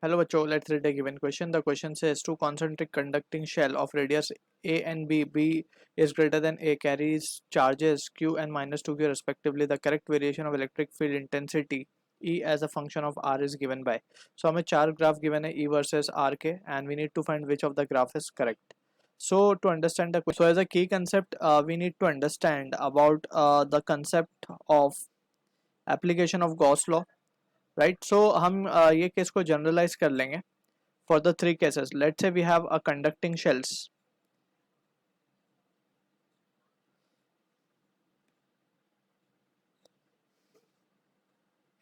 Hello बच्चों, let's read a given question. The question says two concentric conducting shell of radius A and B, B is greater than A, carries charges Q and minus 2Q respectively. The correct variation of electric field intensity E as a function of R is given by. So हमें चार graph given है E versus R के, and we need to find which of the graph is correct. So to understand the question, so as a key concept, we need to understand about the concept of application of Gauss law. Right so हम ये case को generalise कर लेंगे for the three cases. Let's say we have a conducting shells.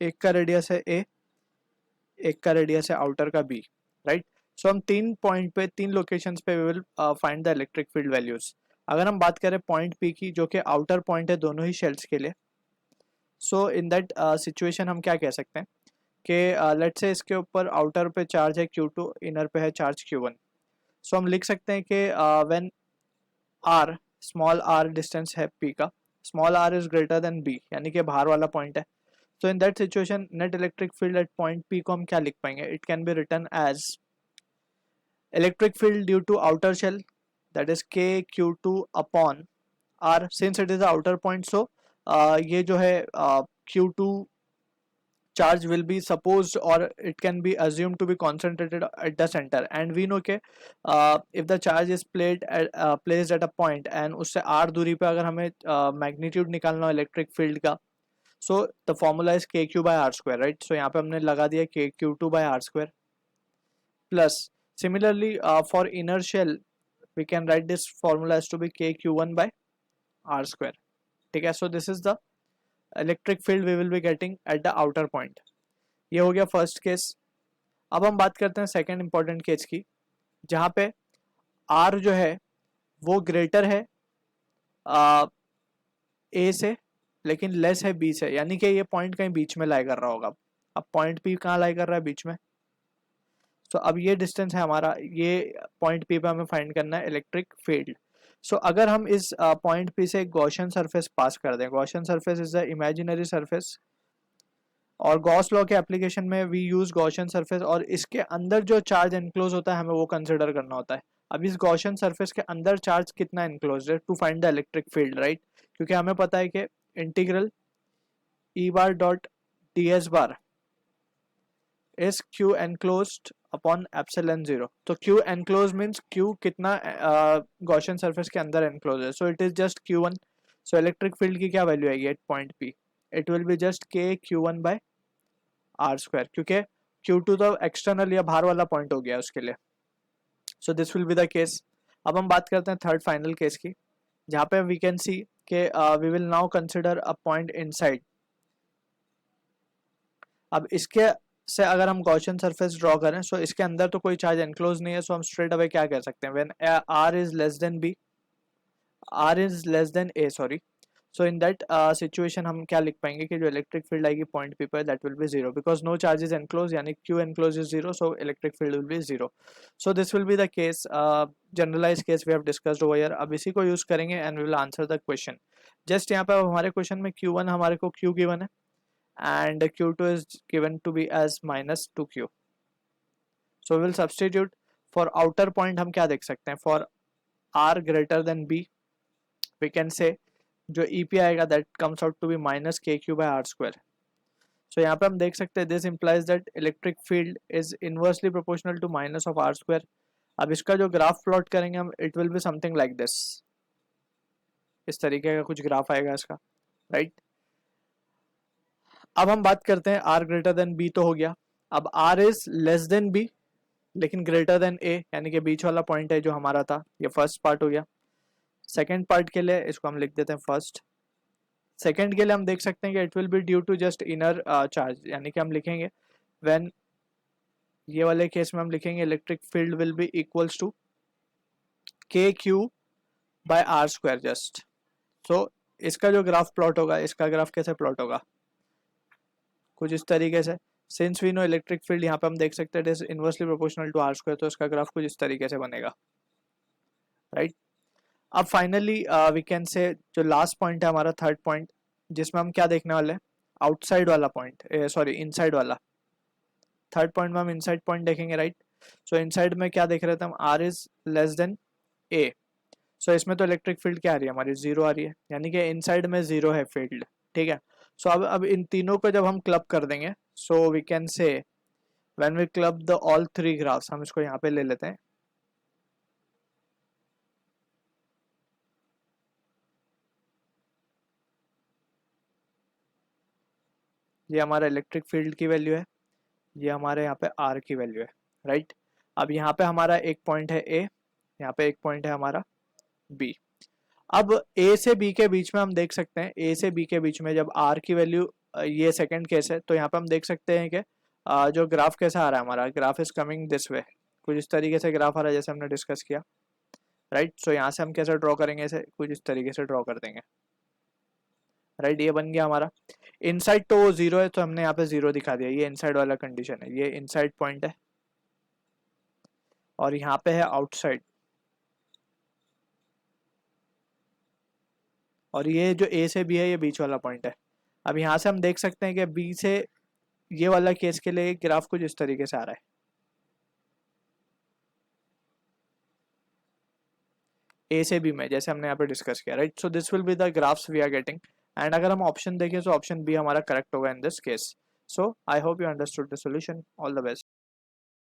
एक का radius है ए, एक का रेडियस है आउटर का बी. राइट सो हम तीन पॉइंट पे, तीन लोकेशंस पे we will find the electric field values. अगर हम बात करें पॉइंट पी की, जो कि आउटर पॉइंट है दोनों ही शेल्स के लिए, सो इन दैट सिचुएशन हम क्या कह सकते हैं कि लेट्स से इसके ऊपर आउटर पे चार्ज है Q2, इनर पे है चार्ज Q1. सो हम लिख सकते हैं कि when R, small r distance है पी का, small r is greater than b, यानी कि बाहर वाला पॉइंट है. तो in that situation net electric field at point P को हम क्या लिख पाएंगे? It can be written as electric field due to outer shell, that is k q two upon r. Since it is outer point, so ये जो है q two charge will be supposed, or it can be assumed to be concentrated at the center, and we know कि if the charge is placed at a point and उससे r दूरी पे अगर हमें magnitude निकालना हो electric field का, so the formula is kq by r square, right? so यहाँ पे हमने लगा दिया kq2 by r square plus similarly for inner shell we can write this formula as to be kq1 by r square. ठीक है, so this is the electric field we will be getting at the outer point. ये हो गया first case. अब हम बात करते हैं सेकंड इंपॉर्टेंट केस की, जहां पे आर जो है वो ग्रेटर है ए से लेकिन लेस है बी से, यानी कि ये पॉइंट कहीं बीच में लाई कर रहा होगा. अब पॉइंट पी कहाँ लाई कर रहा है? बीच में. तो अब ये डिस्टेंस है हमारा, ये पॉइंट पी पे हमें फाइंड करना है इलेक्ट्रिक फील्ड. सो अगर हम इस पॉइंट पी से एक गॉसियन सरफेस पास कर दें, Gaussian surface is the imaginary surface, और गॉस लॉ के एप्लीकेशन में वी यूज गॉसियन सरफेस, और इसके अंदर जो चार्ज एनक्लोज होता है हमें वो कंसिडर करना होता है. अब इस गॉसियन सरफेस के अंदर चार्ज कितना एनक्लोज है to find the electric field, right? क्योंकि हमें पता है कि integral E bar dot D S bar is Q enclosed upon epsilon zero. तो क्यू एनक्लोज मीन्स क्यू कितना गॉसियन सरफेस के अंदर एनक्लोज है, so it is just Q1. So electric field की क्या वैल्यू आएगी at point P? It will be just K Q1 bye r square, क्योंकि Q2 तो एक्सटर्नल या बाहर वाला पॉइंट हो गया उसके लिए. सो this will be the case. अब हम बात करते हैं थर्ड फाइनल केस की, जहाँ पे वी कैन सी के we will now consider a point inside. अब इसके से अगर हम गॉसियन सरफेस ड्रॉ करें, सो इसके अंदर तो कोई चार्ज एनक्लोज नहीं है, सो हम स्ट्रेट अवे क्या कह सकते हैं? When r is less than b, r is less than a, sorry. So in that situation हम क्या लिख पाएंगे कि जो इलेक्ट्रिक फील्ड आएगी पॉइंट पी पर, that will be zero, because no charge is enclose, यानी q enclose is zero, so electric field will be zero. So this will be the case, generalise case we have discussed over here. अब इसी को use करेंगे and we will answer the question. Just यहाँ पे हमारे question में Q1 हमारे को Q गिवन है and Q2 is given to be as minus 2Q. So we will substitute for outer point. हम क्या देख सकते हैं? For R greater than B, we can say जो EP आएगा that comes out to be minus KQ by R square. So यहाँ पे हम देख सकते हैं this implies that electric field is inversely proportional to minus of R square. अब इसका जो ग्राफ प्लॉट करेंगे हम, it will be something like this. इस तरीके का कुछ ग्राफ आएगा इसका, राइट? अब हम बात करते हैं R ग्रेटर देन B तो हो गया. अब R is less then B लेकिन ग्रेटर देन A, यानी कि बीच वाला पॉइंट है जो हमारा था. ये फर्स्ट पार्ट हो गया. सेकेंड पार्ट के लिए इसको हम लिख देते हैं फर्स्ट. सेकेंड के लिए हम देख सकते हैं कि it will be due to just inner charge, यानी कि हम लिखेंगे व्हेन, ये वाले केस में हम लिखेंगे electric field will be equals to k q by r square just. So इसका जो ग्राफ प्लॉट होगा, इसका ग्राफ कैसे प्लॉट होगा? कुछ इस तरीके से. Since we know electric field, यहाँ पे हम देख सकते हैं it is inversely proportional to R square, तो इसका ग्राफ कुछ इस तरीके से बनेगा, राइट? अब फाइनली वी कैन से जो लास्ट पॉइंट है हमारा थर्ड पॉइंट, जिसमें हम क्या देखने वाले हैं? आउटसाइड वाला पॉइंट, सॉरी इनसाइड वाला. थर्ड पॉइंट में हम इनसाइड पॉइंट देखेंगे, राइट। सो इनसाइड में क्या देख रहे थे हम, आर इज लेस देन ए। सो इसमें तो इलेक्ट्रिक फील्ड क्या आ रही है हमारी, जीरो आ रही है, यानी कि इनसाइड में जीरो है फील्ड, ठीक है। सो अब इन तीनों को जब हम क्लब कर देंगे, so we can say when we club the all three graphs, हम इसको यहाँ पे ले लेते हैं। ये हमारा इलेक्ट्रिक फील्ड की वैल्यू है, ये हमारे यहाँ पे आर की वैल्यू है, राइट। अब यहाँ पे हमारा एक पॉइंट है ए, यहाँ पे एक पॉइंट है हमारा बी। अब ए से बी के बीच में हम देख सकते हैं, ए से बी के बीच में जब आर की वैल्यू, ये सेकंड केस है, तो यहाँ पे हम देख सकते हैं कि जो ग्राफ कैसा आ रहा है हमारा, graph is coming this way, कुछ इस तरीके से ग्राफ आ रहा है जैसे हमने डिस्कस किया, राइट। सो यहाँ से हम कैसे ड्रॉ करेंगे, इसे कुछ इस तरीके से ड्रॉ कर देंगे, राइट। ये बन गया हमारा इनसाइड, तो जीरो है तो हमने यहाँ पे जीरो दिखा दिया, ये इनसाइड वाला कंडीशन है, ये इनसाइड पॉइंट है, और यहाँ पे है आउटसाइड, और ये जो ए से बी है ये बीच वाला पॉइंट है। अब यहाँ से हम देख सकते हैं कि बी से ये वाला केस के लिए ग्राफ कुछ इस तरीके से आ रहा है, ए से बी में, जैसे हमने यहाँ पे डिस्कस किया, right. So this will be the graphs we are getting, and अगर हम ऑप्शन देखें तो ऑप्शन बी हमारा करेक्ट होगा in this case. So I hope you understood the solution. All the best.